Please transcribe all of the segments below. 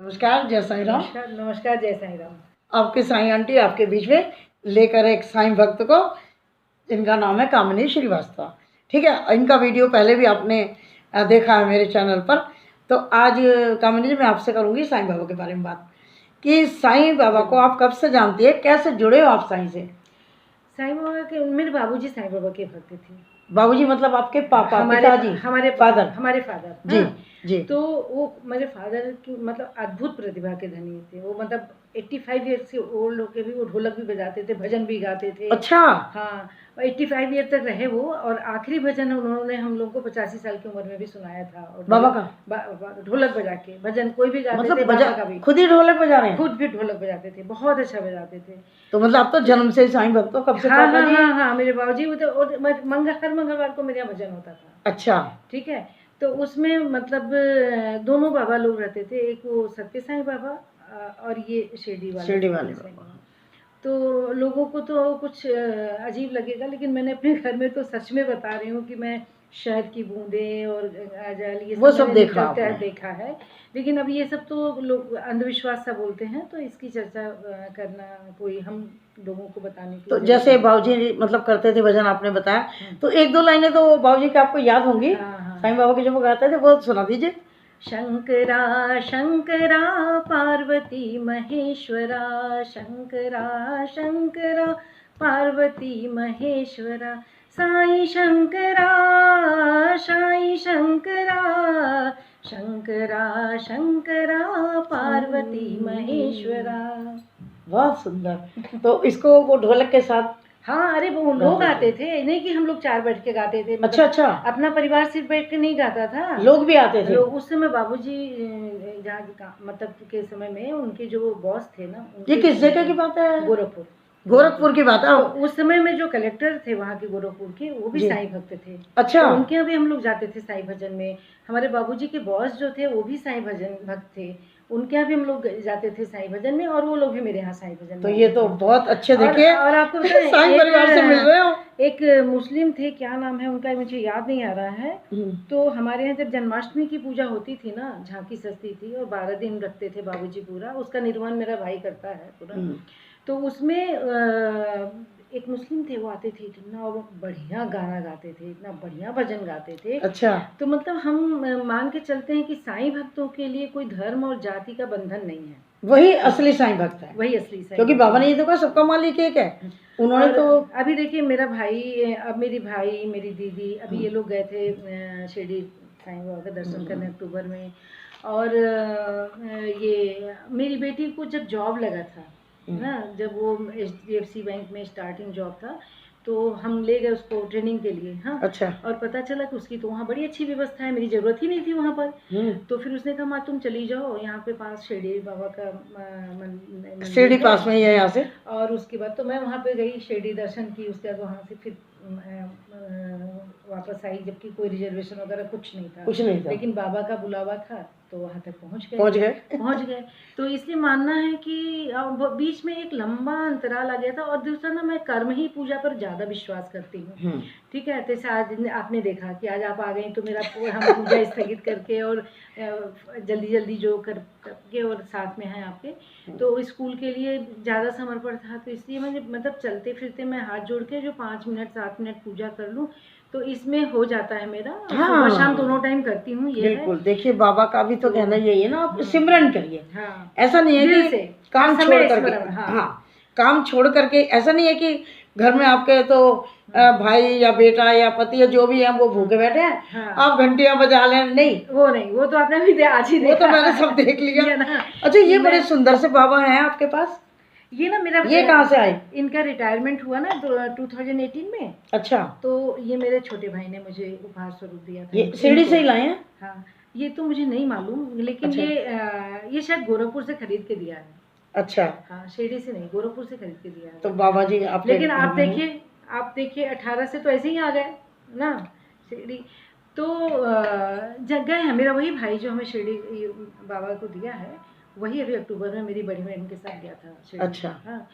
नमस्कार, जय साईं राम। नमस्कार नमस्कार, जय साईं राम। आपके साईं आंटी आपके बीच में लेकर एक साईं भक्त को, जिनका नाम है कामिनी श्रीवास्तव। ठीक है, इनका वीडियो पहले भी आपने देखा है मेरे चैनल पर। तो आज कामिनी जी मैं आपसे करूँगी साईं बाबा के बारे में बात, कि साईं बाबा को आप कब से जानती है, कैसे जुड़े हो आप साईं से? साईं बाबा के मेरे बाबूजी साईं बाबा के भक्त थे। बाबूजी मतलब आपके पापा, पिताजी? हमारे फादर? हमारे फादर जी। हाँ। जी। तो वो मेरे फादर की मतलब अद्भुत प्रतिभा के धनी थे। वो मतलब 85 ईयर से ओल्ड होके भी वो ढोलक भी बजाते थे, भजन भी गाते थे। अच्छा। हाँ, 85 ईयर तक रहे वो। और आखिरी भजन उन्होंने हम लोग को 85 साल की उम्र में भी सुनाया था। और बाबा का ढोलक बजा के भजन कोई भी गाते मतलब थे, बाबा का भी। खुद ही ढोलक बजा रहे हैं? खुद भी ढोलक बजाते थे, बहुत अच्छा बजाते थे। तो मतलब आप तो जन्म से ही साईं भक्त हो? कब से? हाँ पापा हाँ जी? हाँ, मेरे बाबूजी वो तो हर मंगलवार को मेरे यहाँ भजन होता था। अच्छा। ठीक है, तो उसमें मतलब दोनों बाबा लोग रहते थे। एक वो सत्य साईं बाबा और ये शिरडी वाले साईं बाबा। तो लोगों को तो कुछ अजीब लगेगा, लेकिन मैंने अपने घर में तो सच में बता रही हूँ कि मैं शहद की बूंदें और गंगाजल ये वो सब सब मैंने देखा देखा है। लेकिन अब ये सब तो लोग अंधविश्वास सा बोलते हैं, तो इसकी चर्चा करना कोई हम लोगों को बताने की तो जैसे बाबूजी मतलब करते थे भजन आपने बताया, तो एक दो लाइनें तो बाबूजी की आपको याद होंगी। साईं बाबा के जो वो गाते थे वो सुना दीजिए। शंकरा शंकरा पार्वती महेश्वरा, शंकरा शंकरा पार्वती महेश्वरा, साईं शंकरा साईं शंकरा, शंकरा शंकरा पार्वती महेश्वरा। बहुत सुंदर। तो इसको वो ढोलक के साथ? हाँ, अरे वो लोग आते थे, नहीं कि हम लोग 4 बैठ के गाते थे। अच्छा अच्छा। अपना परिवार सिर्फ बैठ के नहीं गाता था, लोग भी आते थे? लोग उस समय बाबूजी जहाँ मतलब के समय में उनके जो बॉस थे ना, ये किस जगह की बात है? गोरखपुर। गोरखपुर की बात है। तो उस समय में जो कलेक्टर थे वहाँ के गोरखपुर के, वो भी साईं भक्त थे। अच्छा। तो उनके यहाँ भी हम लोग जाते थे साईं भजन में। हमारे बाबूजी के बॉस जो थे वो भी साईं भजन भक्त थे, उनके यहाँ भी हम लोग जाते थे साईं भजन में। और वो लोग भी मेरे यहाँ साईं भजन। तो ये तो बहुत अच्छे, देखिए और आपको बताएं साईं परिवार से मिल रहे हो। एक मुस्लिम थे, क्या नाम है उनका मुझे याद नहीं आ रहा है। तो हमारे यहाँ जब जन्माष्टमी की पूजा होती थी ना, झांकी सजती थी और 12 दिन रखते थे बाबूजी पूरा, उसका निर्वहन मेरा भाई करता है पूरा। तो उसमें एक मुस्लिम थे, वो आते थे, इतना बढ़िया गाना गाते थे, इतना बढ़िया भजन गाते थे। अच्छा। तो मतलब हम मान के चलते हैं कि साईं भक्तों के लिए कोई धर्म और जाति का बंधन नहीं है। वही असली साईं भक्त है, वही असली साईं। क्योंकि बाबा ने ये तो कहा सबका मालिक एक है। उन्होंने तो अभी देखिए मेरा भाई, अब मेरी भाई मेरी दीदी, अभी ये लोग गए थे शिरडी साईं बाबा का दर्शन करने अक्टूबर में। और ये मेरी बेटी को जब जॉब लगा था ना, जब वो HDFC बैंक में स्टार्टिंग जॉब था, तो हम ले गए उसको ट्रेनिंग के लिए। हाँ। अच्छा। और पता चला कि उसकी तो वहाँ बड़ी अच्छी व्यवस्था है, मेरी ज़रूरत ही नहीं थी वहाँ पर। तो फिर उसने कहा माँ तुम चली जाओ, यहाँ पे पास शिरडी बाबा का शिरडी पास में ही है यहाँ से। और उसके बाद तो मैं वहाँ पे गई, शिरडी दर्शन की, उसके बाद वहाँ से फिर वापस आई, जबकि कोई रिजर्वेशन वगैरह कुछ नहीं था, लेकिन बाबा का बुलावा था तो वहाँ तक पहुँच गए। तो इसलिए मानना है कि बीच में एक लंबा अंतराल आ गया था। और दूसरा ना, मैं कर्म ही पूजा पर ज़्यादा विश्वास करती हूँ। ठीक है, जैसे आज आपने देखा कि आज आप आ गई, तो मेरा हम पूजा स्थगित करके और जल्दी जल्दी जो करके और साथ में हैं आपके, तो स्कूल के लिए ज़्यादा समर्पण था। तो इसलिए मैंने मतलब चलते फिरते मैं हाथ जोड़ के जो 5 मिनट 7 मिनट पूजा कर लूँ, तो इसमें हो जाता है मेरा। हाँ, सुबह शाम दोनों टाइम करती हूँ। ये बिल्कुल है। देखिए बाबा का भी तो कहना यही है ना, आप सिमरन करिए। हाँ, ऐसा नहीं है कि काम छोड़ करके। हाँ, काम छोड़ करके ऐसा नहीं है कि घर में आपके तो भाई या बेटा या पति या जो भी है वो भूखे बैठे हैं। हाँ। आप घंटियां बजा लें, नहीं वो तो आपने भी आज ही देखा। वो तो मैंने सब देख लिया ना। अच्छा, ये बड़े सुंदर से बाबा हैं आपके पास। ये ना मेरा, ये कहाँ से आए? इनका रिटायरमेंट हुआ ना 2018 में। अच्छा। तो ये मेरे छोटे भाई ने मुझे उपहार स्वरूप दिया था। ये शिरडी से ही लाए हैं? हाँ, ये तो मुझे नहीं मालूम, लेकिन अच्छा। ये शायद गोरखपुर से खरीद के दिया है। अच्छा। हाँ, शिरडी से नहीं, गोरखपुर से खरीद के दिया है। तो बाबा जी आप, लेकिन आप देखिए 18 से तो ऐसे ही आ गए ना शिरडी। तो जगह है, मेरा वही भाई जो हमें शिरडी बाबा को दिया है, वही अभी अक्टूबर में मेरी बड़ी बहन के साथ गया था शिरडी। अच्छा। हाँ,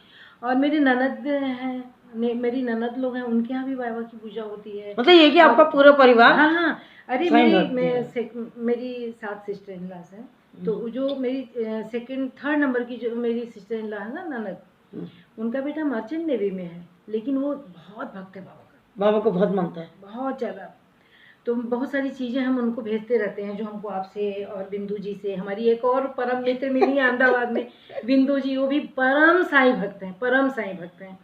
और मेरी ननद हैं, मेरी ननद लोग हैं, उनके यहाँ भी बाबा की पूजा होती है। मतलब ये कि आपका पूरा परिवार? हाँ हाँ, अरे मेरी 7 सिस्टर इन लॉज हैं, तो जो मेरी सेकंड थर्ड नंबर की जो मेरी सिस्टर इन लॉ है ना, ननद, उनका बेटा मर्चेंट नेवी में है, लेकिन वो बहुत भक्त है बाबा को बहुत मानता है, बहुत ज़्यादा। तो बहुत सारी चीज़ें हम उनको भेजते रहते हैं, जो हमको आपसे और बिंदु जी से, हमारी एक और परम मित्र मिली है अहमदाबाद में, बिंदु जी, वो भी परम साईं भक्त हैं, परम साईं भक्त हैं।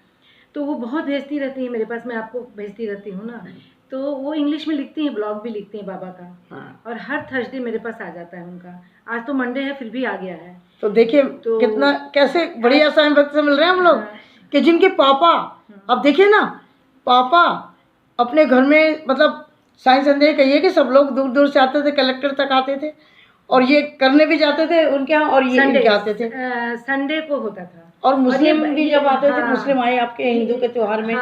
तो वो बहुत भेजती रहती है मेरे पास, मैं आपको भेजती रहती हूँ ना। तो वो इंग्लिश में लिखती हैं, ब्लॉग भी लिखती हैं बाबा का। हाँ। और हर थर्सडे मेरे पास आ जाता है उनका। आज तो मंडे है, फिर भी आ गया है। तो देखिए तो कितना कैसे बढ़िया साईं भक्त से मिल रहे हैं हम लोग। हाँ। कि जिनके पापा, अब देखिए ना, पापा अपने घर में, मतलब साईं संदेश कहिए कि सब लोग दूर दूर से आते थे, कलेक्टर तक आते थे, और ये करने भी जाते थे उनके यहाँ, और ये इनके आते थे। संडे को होता था। और मुस्लिम भी जब आते थे, मुस्लिम आए आपके हिंदू के त्योहार में,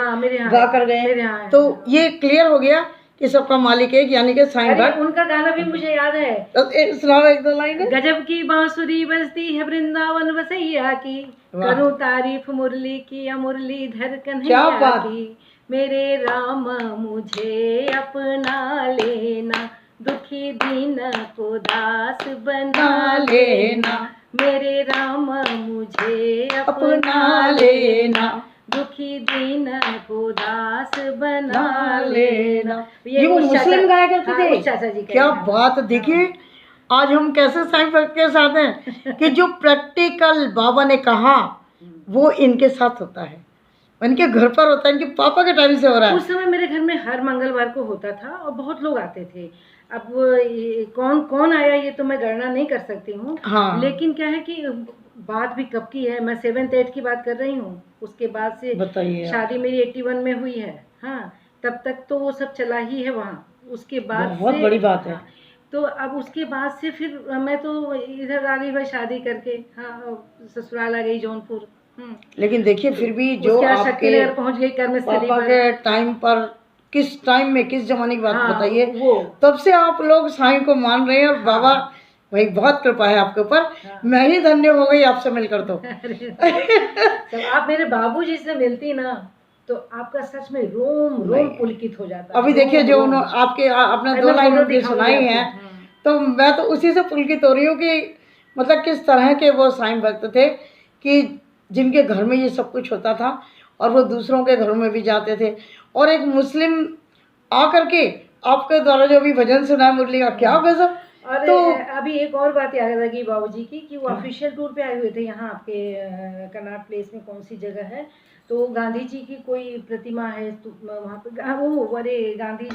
गा कर गए। तो ये क्लियर हो गया कि सबका मालिक एक, यानी कि साईं भक्त। उनका गाना भी मुझे याद है, सुनाओ एक दो लाइन। गजब की बांसुरी बजती है वृंदावन वसैया की, करूं तारीफ मुरली की या मुरलीधर कन्हैया की, मेरे राम मुझे अपना लेना, दुखी दीन को दास बना लेना, मेरे राम मुझे अपना लेना, दुखी दीन को दास बना लेना। ये वो मुस्लिम गाया करते थे। चाचा जी क्या बात। देखिए आज हम कैसे साईं भक्त के साथ हैं कि जो प्रैक्टिकल बाबा ने कहा वो इनके साथ होता है, इनके घर पर होता है, इनके पापा के टाइम से हो रहा है। उस समय मेरे घर में हर मंगलवार को होता था और बहुत लोग आते थे। अब कौन कौन आया ये तो मैं गणना नहीं कर सकती हूँ। हाँ। लेकिन क्या है कि बात भी कब की है, मैं 7th 8th की बात कर रही हूँ। उसके बाद से शादी मेरी 81 में हुई है। हाँ, तब तक तो वो सब चला ही है वहाँ। उसके बाद बहुत बड़ी बात है। तो अब उसके बाद से फिर मैं तो इधर आ गई भाई शादी करके। हाँ, ससुराल आ गई जौनपुर। लेकिन देखिए फिर भी जो आपके पहुंच गई पापा के टाइम पर, किस टाइम में, किस जमाने की बात बताइए, तब से आप लोग साईं को मान रहे हैं। और बाबा भाई बहुत कृपा है आपके ऊपर। मैं ही धन्य हो गई आपसे मिलकर। तो आप मेरे बाबूजी से मिलती ना तो आपका सच में रोम पुलकित हो जाता। अभी देखिए जो आपके आपने 2 लाइन सुनाई है, तो मैं तो उसी से पुलकित हो रही हूँ कि मतलब किस तरह के वो साईं भक्त थे कि जिनके घर में ये सब कुछ होता था और वो दूसरों के घरों में भी जाते थे। और एक मुस्लिम आकर के आपके द्वारा जो भी भजन सुना मुरली का, क्या गजब। और तो अभी एक और बात याद लगी बाबूजी की कि वो ऑफिशियल टूर पे आए हुए थे यहाँ आपके कनाट प्लेस में, कौन सी जगह है, तो गांधी जी की कोई प्रतिमा है तो वहाँ पे, वो अरे गांधी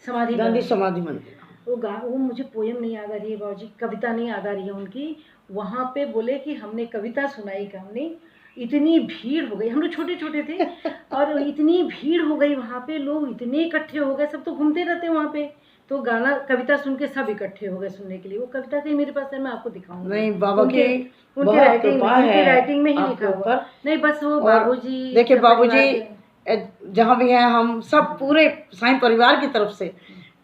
समाधि मंदिर, वो मुझे पोयम नहीं याद आ रही है बाबूजी, कविता नहीं याद आ रही है उनकी। वहाँ पे बोले कि हमने कविता सुनाई, हमने इतनी भीड़ हो गई, हम लोग छोटे छोटे थे और इतनी भीड़ हो गई वहाँ पे, लोग इतने इकट्ठे हो गए, सब तो घूमते रहते हैं वहाँ पे, तो गाना कविता सुन के सब इकट्ठे हो गए सुनने के लिए। वो कविता कहीं मेरे पास है, मैं आपको दिखाऊंगी। नहीं बाबा की उनके राइटिंग में ही लिखा हुआ, नहीं बस वो बाबूजी। देखिए बाबूजी जहाँ भी हैं, हम सब पूरे साईं परिवार की तरफ से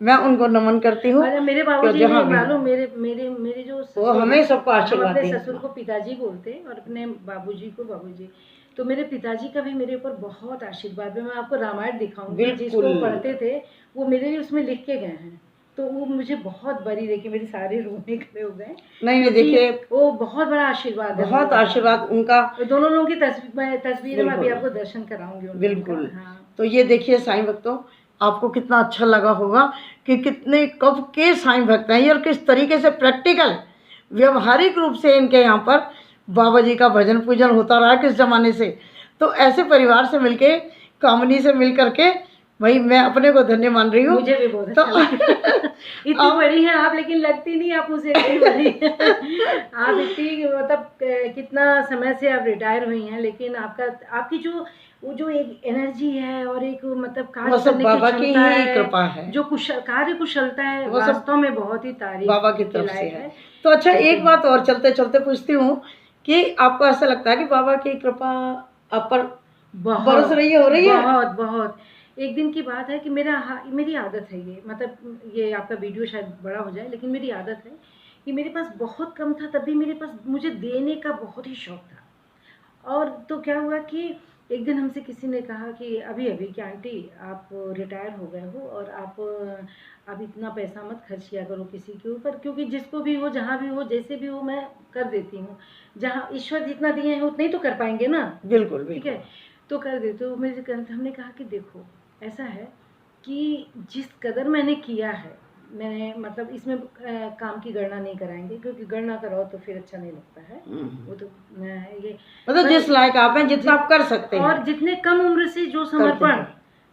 मैं उनको नमन करती हूँ। मेरे बाबूजी मालूम, मेरे जो वो हमें सबको आशीर्वाद दें। अपने ससुर को पिताजी बोलते हैं और अपने बाबूजी को बाबूजी। तो मेरे पिताजी का भी मेरे ऊपर बहुत आशीर्वाद है। मैं आपको रामायण दिखाऊंगी, जिसको पढ़ते थे वो मेरे लिए उसमें लिख के गए हैं, तो वो मुझे बहुत बड़ी, देखिए मेरे सारे रोने खड़े हो गए। नहीं देखिए वो बहुत बड़ा आशीर्वाद है, बहुत आशीर्वाद उनका। दोनों लोगों की तस्वीर मैं अभी आपको दर्शन कराऊंगी। बिल्कुल। तो ये देखिए साईं भक्तों, आपको कितना अच्छा लगा होगा कि कितने कब के साईं भक्त हैं और किस तरीके से प्रैक्टिकल व्यवहारिक रूप से इनके यहाँ पर बाबा जी का भजन पूजन होता रहा किस ज़माने से। तो ऐसे परिवार से मिलके, कामनी से मिल करके भाई मैं अपने को धन्य मान रही हूँ। मुझे भी बहुत अच्छा लगा। इतनी बड़ी हैं आप, लेकिन लगती नहीं आप मुझसे इतनी बड़ी। आप इतनी मतलब कितना समय से आप रिटायर हुई हैं, लेकिन आपकी जो एक एनर्जी है और एक मतलब कार्य करने बाबा की ही कृपा है, जो कार्य कुशलता है, वास्तव में बहुत ही तारीफ बाबा की तरफ से है। तो अच्छा एक बात और चलते चलते पूछती हूँ कि आपको ऐसा लगता है कि बाबा की कृपा आप पर बरस रही है, हो रही है? बहुत बहुत। एक दिन की बात है कि मेरी आदत है ये, मतलब ये आपका वीडियो शायद बड़ा हो जाए, लेकिन मेरी आदत है कि मेरे पास बहुत कम था, तब भी मेरे पास मुझे देने का बहुत ही शौक था। और तो क्या हुआ कि एक दिन हमसे किसी ने कहा कि अभी अभी कि आंटी आप रिटायर हो गए हो और आप इतना पैसा मत खर्च किया करो किसी के ऊपर, क्योंकि जिसको भी हो, जहाँ भी हो, जैसे भी हो, मैं कर देती हूँ। जहाँ ईश्वर जितना दिए हैं उतना ही तो कर पाएंगे ना। बिल्कुल ठीक है, तो कर देते हो। हमने कहा कि देखो ऐसा है कि जिस कदर मैंने किया है, मैंने मतलब इसमें काम की गणना नहीं कराएंगे, क्योंकि गणना कराओ तो फिर अच्छा नहीं लगता है। वो तो ये मतलब जिस लायक आप हैं, जितना आप कर सकते हैं, और जितने कम उम्र से जो समर्पण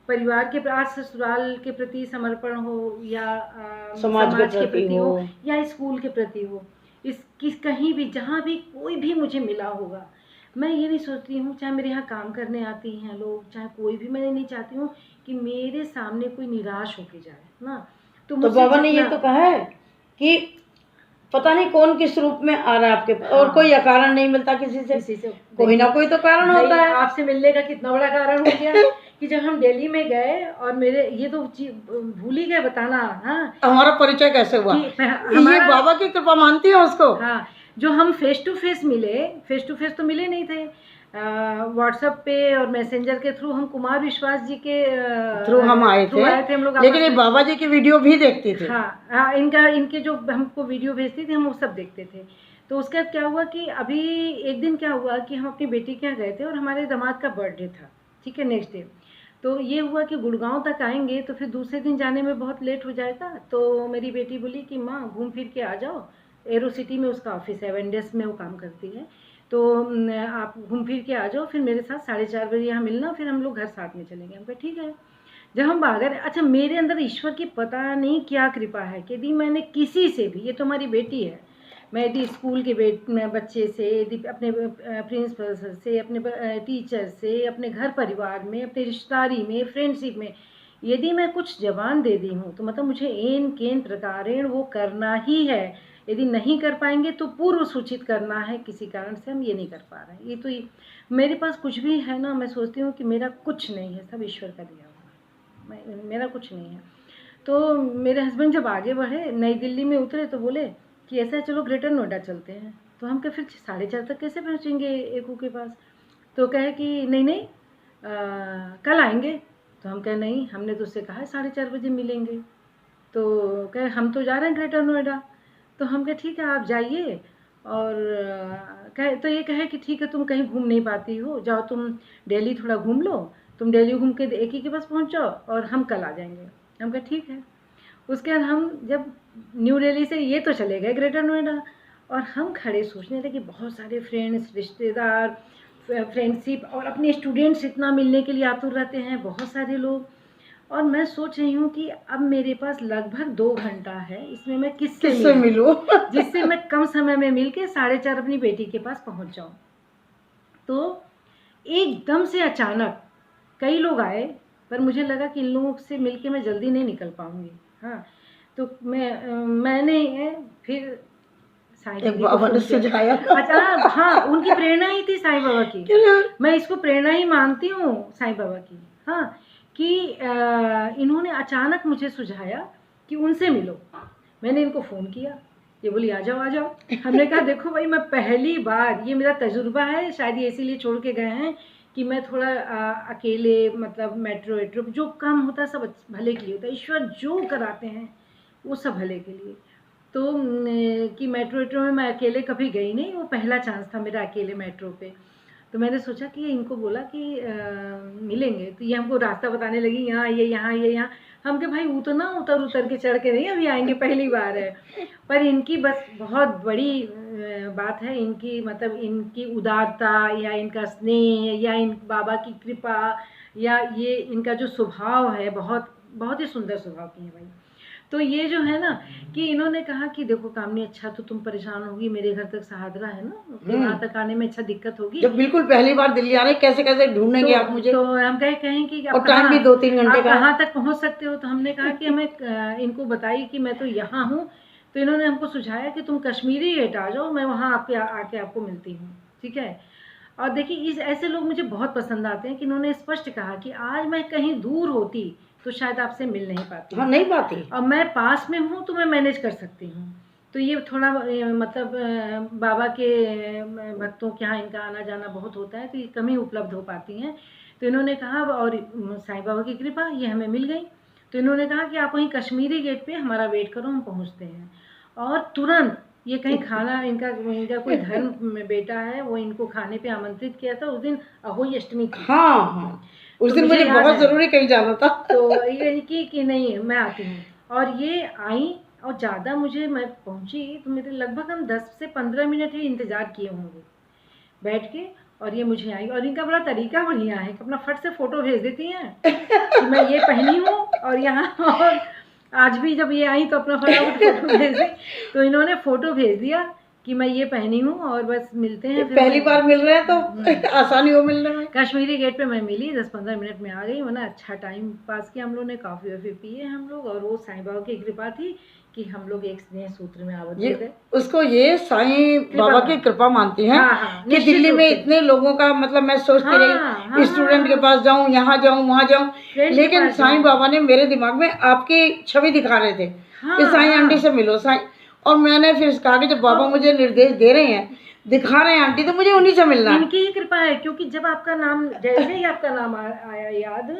परिवार के आज ससुराल के प्रति समर्पण हो या समाज के प्रति हो या स्कूल के प्रति हो, कहीं भी जहाँ भी कोई भी मुझे मिला होगा, मैं ये नहीं सोचती हूँ, चाहे मेरे यहाँ काम करने आती हैं लोग, चाहे कोई भी, मैं नहीं चाहती हूँ कि मेरे सामने कोई निराश होके जाए ना। तो बाबा ने ये तो कहा है कि पता नहीं कौन किस रूप में आ रहा है आपके पास, और कोई कारण नहीं मिलता किसी से कोई ना कोई तो कारण होता है। आपसे मिलने का कितना बड़ा कारण हो गया कि जब हम दिल्ली में गए और मेरे ये तो भूल ही गए बताना, हाँ, हमारा परिचय कैसे हुआ, ये बाबा की कृपा मानती है उसको। हाँ, जो हम फेस टू फेस तो मिले नहीं थे, व्हाट्सएप पे और मैसेंजर के थ्रू, हम कुमार विश्वास जी के थ्रू हम आए थे हम लोग, लेकिन ये बाबा जी की वीडियो भी देखते थे। हाँ, इनके जो हमको वीडियो भेजती थी हम वो सब देखते थे। तो उसके बाद क्या हुआ कि अभी एक दिन क्या हुआ कि हम अपनी बेटी के यहाँ गए थे और हमारे दामाद का बर्थडे था, ठीक है, नेक्स्ट डे। तो ये हुआ कि गुड़गांव तक आएंगे तो फिर दूसरे दिन जाने में बहुत लेट हो जाएगा, तो मेरी बेटी बोली कि माँ घूम फिर के आ जाओ, एरो सिटी में उसका ऑफिस है, वेंडर्स में वो काम करती है, तो आप घूम फिर के आ जाओ, फिर मेरे साथ 4:30 बजे यहाँ मिलना, फिर हम लोग घर साथ में चलेंगे। हम कहा ठीक है। जब हम आ गए, अच्छा मेरे अंदर ईश्वर की पता नहीं क्या कृपा है कि यदि मैंने किसी से भी, ये तो हमारी बेटी है, मैं यदि स्कूल के बच्चे से, यदि अपने प्रिंसिपल से, अपने टीचर से, अपने घर परिवार में, अपने रिश्तेदारी में, फ्रेंडशिप में, यदि मैं कुछ जवान दे दी हूँ तो मतलब मुझे एन केन प्रकारेण वो करना ही है। यदि नहीं कर पाएंगे तो पूर्व सूचित करना है, किसी कारण से हम ये नहीं कर पा रहे हैं। ये तो मेरे पास कुछ भी है ना, मैं सोचती हूँ कि मेरा कुछ नहीं है, सब ईश्वर का दिया हुआ, मेरा कुछ नहीं है। तो मेरे हस्बैंड जब आगे बढ़े, नई दिल्ली में उतरे तो बोले कि ऐसा है चलो ग्रेटर नोएडा चलते हैं। तो हम कहे फिर 4:30 तक कैसे पहुँचेंगे एकू के पास? तो कहे कि नहीं कल आएंगे। तो हम कहे नहीं, हमने तो उससे कहा है 4:30 बजे मिलेंगे। तो कहे हम तो जा रहे हैं ग्रेटर नोएडा। तो हम कहे ठीक है आप जाइए, और कहे तो ये कहे कि ठीक है तुम कहीं घूम नहीं पाती हो, जाओ तुम दिल्ली थोड़ा घूम लो, तुम दिल्ली घूम के एक ही के पास पहुँच जाओ और हम कल आ जाएंगे। हम कहे ठीक है। उसके बाद हम जब न्यू दिल्ली से ये तो चले गए ग्रेटर नोएडा, और हम खड़े सोचने लगे, बहुत सारे फ्रेंड्स, रिश्तेदार, फ्रेंडशिप और अपने स्टूडेंट्स इतना मिलने के लिए आतुर रहते हैं, बहुत सारे लोग। और मैं सोच रही हूँ कि अब मेरे पास लगभग 2 घंटा है, इसमें मैं किससे मिलूँ जिससे मैं कम समय में मिल के 4:30 अपनी बेटी के पास पहुँच जाऊँ। तो एकदम से अचानक कई लोग आए, पर मुझे लगा कि इन लोगों से मिल के मैं जल्दी नहीं निकल पाऊँगी। हाँ, तो मैंने फिर साईं बाबा ने सुझाया। अच्छा हाँ, उनकी प्रेरणा ही थी साईं बाबा की, मैं इसको प्रेरणा ही मानती हूँ साईं बाबा की। हाँ, कि इन्होंने अचानक मुझे सुझाया कि उनसे मिलो। मैंने इनको फ़ोन किया, ये बोली आ जाओ आ जाओ। हमने कहा देखो भाई, मैं पहली बार, ये मेरा तजुर्बा है, शायद ये इसीलिए छोड़ के गए हैं कि मैं थोड़ा अकेले, मतलब मेट्रो वेट्रो जो काम होता है सब भले के लिए होता है, ईश्वर जो कराते हैं वो सब भले के लिए। तो कि मेट्रो वेट्रो में मैं अकेले कभी गई नहीं, वो पहला चांस था मेरा अकेले मेट्रो पे। तो मैंने सोचा कि इनको बोला कि मिलेंगे, तो ये हमको रास्ता बताने लगी, यहाँ ये यहाँ ये यहाँ। हम के भाई उतना उतर के चढ़ के नहीं अभी आएंगे, पहली बार है। पर इनकी बस बहुत बड़ी बात है, इनकी मतलब इनकी उदारता या इनका स्नेह या इन बाबा की कृपा या ये इनका जो स्वभाव है, बहुत बहुत ही सुंदर स्वभाव की है भाई। तो ये जो है ना कि इन्होंने कहा कि देखो कामनी, अच्छा तो तुम परेशान होगी, मेरे घर तक सहादरा है ना, वहाँ तक आने में अच्छा दिक्कत होगी, जब बिल्कुल पहली बार दिल्ली आ रहे, कैसे कैसे ढूंढेंगे आप मुझे? तो हम कहें कि और टाइम भी 2-3 घंटे का, कहाँ तक पहुँच सकते हो? तो हमने कहा कि हमें इनको बताई कि मैं तो यहाँ हूँ। तो इन्होंने हमको सुझाया कि तुम कश्मीरी गेट आ जाओ, मैं वहाँ आके आपको मिलती हूँ, ठीक है। और देखिए ऐसे लोग मुझे बहुत पसंद आते हैं कि इन्होंने स्पष्ट कहा कि आज मैं कहीं दूर होती तो शायद आपसे मिल नहीं पाती। हाँ, नहीं पाती। और मैं पास में हूँ तो मैं मैनेज कर सकती हूँ। तो ये थोड़ा मतलब बाबा के भक्तों के यहाँ इनका आना जाना बहुत होता है, तो ये कम ही उपलब्ध हो पाती हैं। तो इन्होंने कहा, और साईं बाबा की कृपा ये हमें मिल गई, तो इन्होंने कहा कि आप वहीं कश्मीरी गेट पे हमारा वेट करो, हम पहुँचते हैं। और तुरंत ये कहीं खाना, इनका कोई धर्म में बेटा है, वो इनको खाने पे आमंत्रित किया था। उस दिन अहोई अष्टमी थी। हाँ, उस दिन मुझे बहुत ज़रूरी कहीं जाना था। तो ये कि नहीं मैं आती हूँ, और ये आई, और ज़्यादा मैं पहुँची तो मेरे लगभग हम 10 से 15 मिनट ही इंतज़ार किए होंगे बैठ के, और ये मुझे आई। और इनका बड़ा तरीका बढ़िया है, अपना फट से फ़ोटो भेज देती हैं कि मैं ये पहनी हूँ, और यहाँ, और आज भी जब ये आई तो अपना फटाफट फ़ोटो भेज दी। तो इन्होंने फ़ोटो भेज दिया कि मैं ये पहनी हूँ, और बस मिलते हैं। फिर पहली बार मिल रहे हैं तो आसानी हो मिलने में। कश्मीरी गेट पे मैं मिली, 10-15 मिनट में आ गई। वरना अच्छा टाइम पास किया हम लोग ने, कॉफ़ी वॉफ़ी पिए हम लोग, और वो साईं बाबा की कृपा थी कि हम लोग एक स्नेह सूत्र में आबद्ध हो गए। उसको ये साईं बाबा की कृपा मानती हैं। हाँ, कि दिल्ली में इतने लोगों का मतलब मैं सोचती रही स्टूडेंट के पास जाऊं, यहाँ जाऊं, वहाँ जाऊं, लेकिन साईं बाबा ने मेरे दिमाग में आपकी छवि दिखा रहे थे कि साईं आंटी से मिलो साईं। और मैंने फिर कहा कि जब बाबा मुझे निर्देश दे रहे हैं, दिखा रहे हैं आंटी, तो मुझे उन्हीं से मिलना है। इनकी ही कृपा है, क्योंकि जब आपका नाम, जैसे ही आपका नाम आया याद,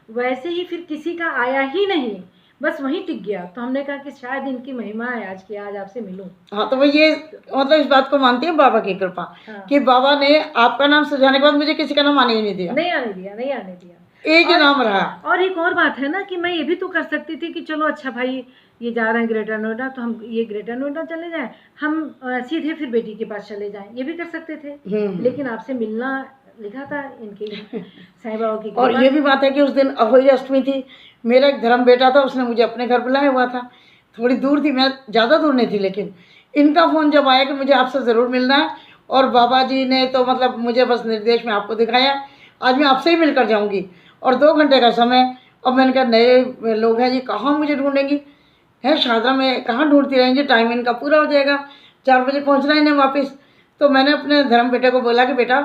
वैसे ही फिर किसी का आया ही नहीं, बस वहीं टिक गया। तो हमने कहा कि शायद इनकी महिमा है आज की, आज आपसे मिलूं। हाँ, तो वो ये मतलब इस बात को मानती है बाबा की कृपा। हाँ। कि बाबा ने आपका नाम सुझाने के बाद मुझे किसी का नाम आने ही नहीं दिया, नहीं आने दिया, एक ही नाम रहा। और एक और बात है ना कि मैं ये भी तो कर सकती थी कि चलो अच्छा भाई ये जा रहे हैं ग्रेटर नोएडा, तो हम ये ग्रेटर नोएडा चले जाएं, हम सीधे फिर बेटी के पास चले जाएं, ये भी कर सकते थे। लेकिन आपसे मिलना लिखा था इनके साईं बाबा की। और ये भी बात है कि उस दिन अहोई अष्टमी थी, मेरा एक धर्म बेटा था, उसने मुझे अपने घर बुलाया हुआ था। थोड़ी दूर थी, मैं ज़्यादा दूर नहीं थी, लेकिन इनका फ़ोन जब आया कि मुझे आपसे ज़रूर मिलना है, और बाबा जी ने तो मतलब मुझे बस निर्देश में आपको दिखाया, आज मैं आपसे ही मिलकर जाऊँगी। और 2 घंटे का समय, और मैंने कहा नए लोग हैं जी, कहाँ मुझे ढूंढेंगी, है शादरा में कहाँ ढूंढती रहेंगी, टाइम इनका पूरा हो जाएगा, 4 बजे पहुँचना इन्हें वापस। तो मैंने अपने धर्म बेटे को बोला कि बेटा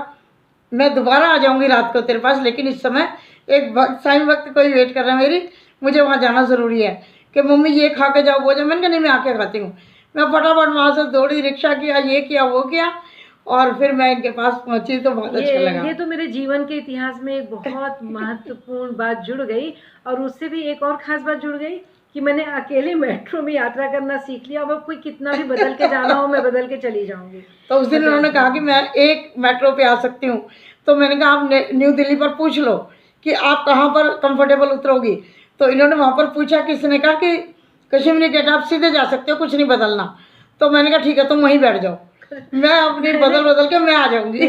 मैं दोबारा आ जाऊँगी रात को तेरे पास, लेकिन इस समय एक साईं वक्त कोई वेट कर रहा है मेरी, मुझे वहाँ जाना ज़रूरी है। कि मम्मी ये खा के जाओ, वो जाओ। मैंने कहा नहीं, मैं आके खाती हूँ। मैं फटाफट वहाँ से दौड़ी, रिक्शा किया, ये किया, वो किया, और फिर मैं इनके पास पहुँची। तो बहुत अच्छा लगा। ये तो मेरे जीवन के इतिहास में एक बहुत महत्वपूर्ण बात जुड़ गई, और उससे भी एक और ख़ास बात जुड़ गई कि मैंने अकेले मेट्रो में यात्रा करना सीख लिया। अब कोई कितना भी बदल के जाना हो, मैं बदल के चली जाऊँगी। तो उस दिन उन्होंने कहा कि मैं एक मेट्रो पे आ सकती हूँ, तो मैंने कहा आप न्यू दिल्ली पर पूछ लो कि आप कहाँ पर कंफर्टेबल उतरोगी। तो इन्होंने वहाँ पर पूछा, किसी ने कहा कि कश्मीरी गेट आप सीधे जा सकते हो, कुछ नहीं बदलना। तो मैंने कहा ठीक है, तुम वहीं बैठ जाओ, मैं अपनी बदल के मैं आ जाऊंगी।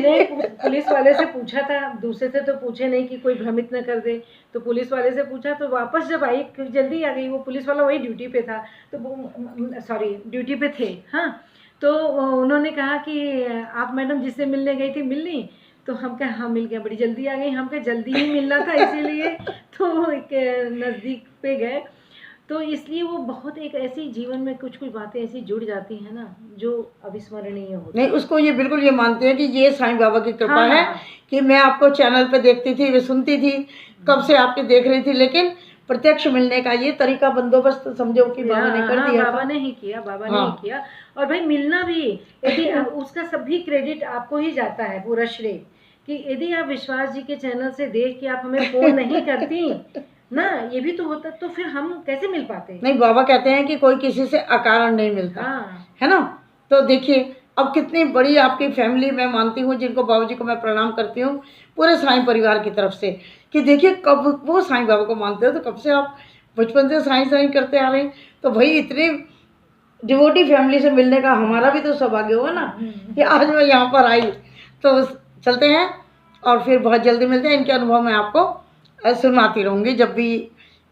पुलिस वाले से पूछा था, दूसरे से तो पूछे नहीं कि कोई भ्रमित न कर दे, तो पुलिस वाले से पूछा, तो वापस जब आई जल्दी आ गई। वो पुलिस वाला वही ड्यूटी पे था, तो सॉरी ड्यूटी पे थे। हाँ, तो उन्होंने कहा कि आप मैडम जिससे मिलने गई थी मिल ली? तो हम कहा हाँ मिल गया, बड़ी जल्दी आ गई। हम कहा जल्दी ही मिलना था इसीलिए तो एक नज़दीक पे गए। तो इसलिए वो बहुत एक ऐसी जीवन में कुछ बातें ऐसी जुड़ जाती हैं ना जो अविस्मरणीय होती है। नहीं, उसको ये बिल्कुल ये मानते हैं कि ये साईं बाबा की कृपा है कि मैं आपको चैनल पे देखती थी, वे सुनती थी, कब से आपके देख रही थी, लेकिन प्रत्यक्ष मिलने का ये तरीका बंदोबस्त समझो कि बाबा ने कर दिया। बाबा ने ही किया, बाबा ने ही किया। और भाई मिलना भी यदि उसका सभी क्रेडिट आपको ही जाता है, पूरा श्रेय, कि यदि आप विश्वास जी के चैनल से देख के आप हमें फोन नहीं करती ना, ये भी तो होता, तो फिर हम कैसे मिल पाते। नहीं, बाबा कहते हैं कि कोई किसी से अकारण नहीं मिलता। है ना। तो देखिए अब कितनी बड़ी आपकी फैमिली मैं मानती हूँ, जिनको बाबूजी को मैं प्रणाम करती हूँ पूरे साईं परिवार की तरफ से, कि देखिए कब वो साईं बाबा को मानते हो, तो कब से आप बचपन से साईं करते आ रहे हैं। तो भाई इतनी डिवोटी फैमिली से मिलने का हमारा भी तो सौभाग्य हुआ ना कि आज मैं यहाँ पर आई। तो चलते हैं और फिर बहुत जल्दी मिलते हैं। इनके अनुभव मैं आपको सुनाती रहूँगी, जब भी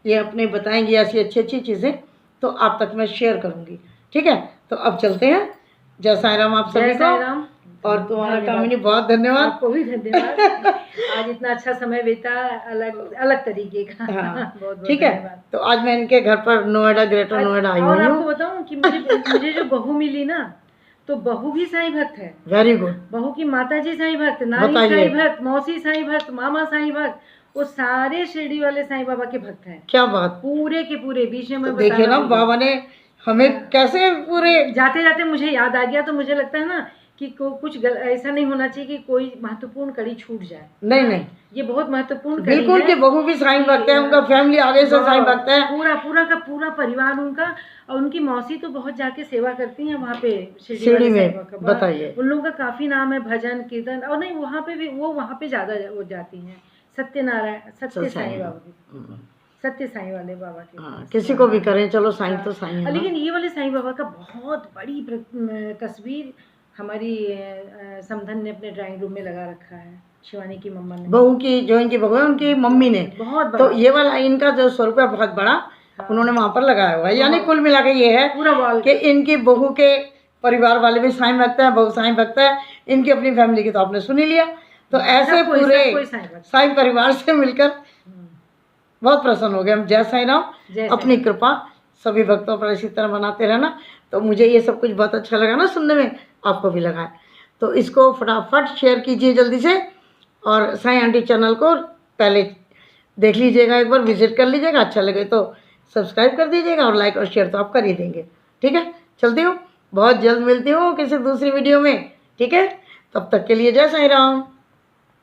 ये अपने बताएंगी ऐसी अच्छी अच्छी चीज़ें तो आप तक मैं शेयर करूँगी। ठीक है, तो अब चलते हैं। जय साईं राम आप सभी को, और तुम्हारा कामिनी बहुत धन्यवाद। आपको भी धन्यवाद। आज इतना अच्छा समय बीता, अलग अलग तरीके का। हाँ, ठीक है। तो आज मैं इनके घर पर नोएडा, ग्रेटर नोएडा आई हूँ। और आपको बताऊँ कि मुझे जो बहू मिली ना, तो बहू भी साईं भक्त है। Very good. बहू की माता जी साईं भक्त, नानी साईं भक्त, मौसी साईं भक्त, मामा साईं भक्त, वो सारे शिरडी वाले साईं बाबा के भक्त हैं। क्या बात। पूरे के पूरे। बीच में तो देखिए ना, बाबा ने हमें कैसे पूरे जाते जाते मुझे याद आ गया, तो मुझे लगता है ना कि कुछ ऐसा नहीं होना चाहिए कि कोई महत्वपूर्ण कड़ी छूट जाए। नहीं नहीं, ये बहुत महत्वपूर्ण बिल्कुल कि बहू भी साईं भक्त है, उनका फैमिली आगे से साईं भक्त है, पूरा का पूरा परिवार उनका। और उनकी मौसी तो बहुत जाके सेवा करती हैं वहाँ पे शिरडी में। बताइए, उन लोगों का काफी नाम है, भजन कीर्तन। और नहीं, वहाँ पे भी वो वहाँ पे ज्यादा वो जाती हैं, सत्यनारायण सत्य साईं बाबा की, सत्य साईं वाले बाबा के। हाँ, किसी को भी करें, चलो साईं तो साईं है। लेकिन ये वाले साईं बाबा का बहुत बड़ी तस्वीर हमारी समधन ने अपने ड्राइंग रूम में लगा रखा है, शिवानी की मम्मा ने, बहू की, जो इनकी बहू है उनकी मम्मी ने। बहुत तो ये वाला इनका जो स्वरूप है बहुत बड़ा, उन्होंने वहाँ पर लगाया हुआ है। यानी कुल मिला के ये है पूरा वॉल कि इनकी बहू के परिवार वाले भी साईं भक्त है, बहू साईं भक्त है, इनकी अपनी फैमिली की तो आपने सुन ही लिया। तो ऐसे पूरे साईं परिवार से मिलकर बहुत प्रसन्न हो गए हम। जय साईं राम, अपनी कृपा सभी भक्तों पर इसी तरह बनाते रहना। तो मुझे ये सब कुछ बहुत अच्छा लगा ना सुनने में, आपको भी लगा है तो इसको फटाफट शेयर कीजिए जल्दी से। और साईं आंटी चैनल को पहले देख लीजिएगा, एक बार विजिट कर लीजिएगा, अच्छा लगे तो सब्सक्राइब कर दीजिएगा, और लाइक और शेयर तो आप कर ही देंगे। ठीक है, चलती हूँ, बहुत जल्द मिलती हूँ किसी दूसरी वीडियो में। ठीक है, तब तक के लिए जय साईं राम।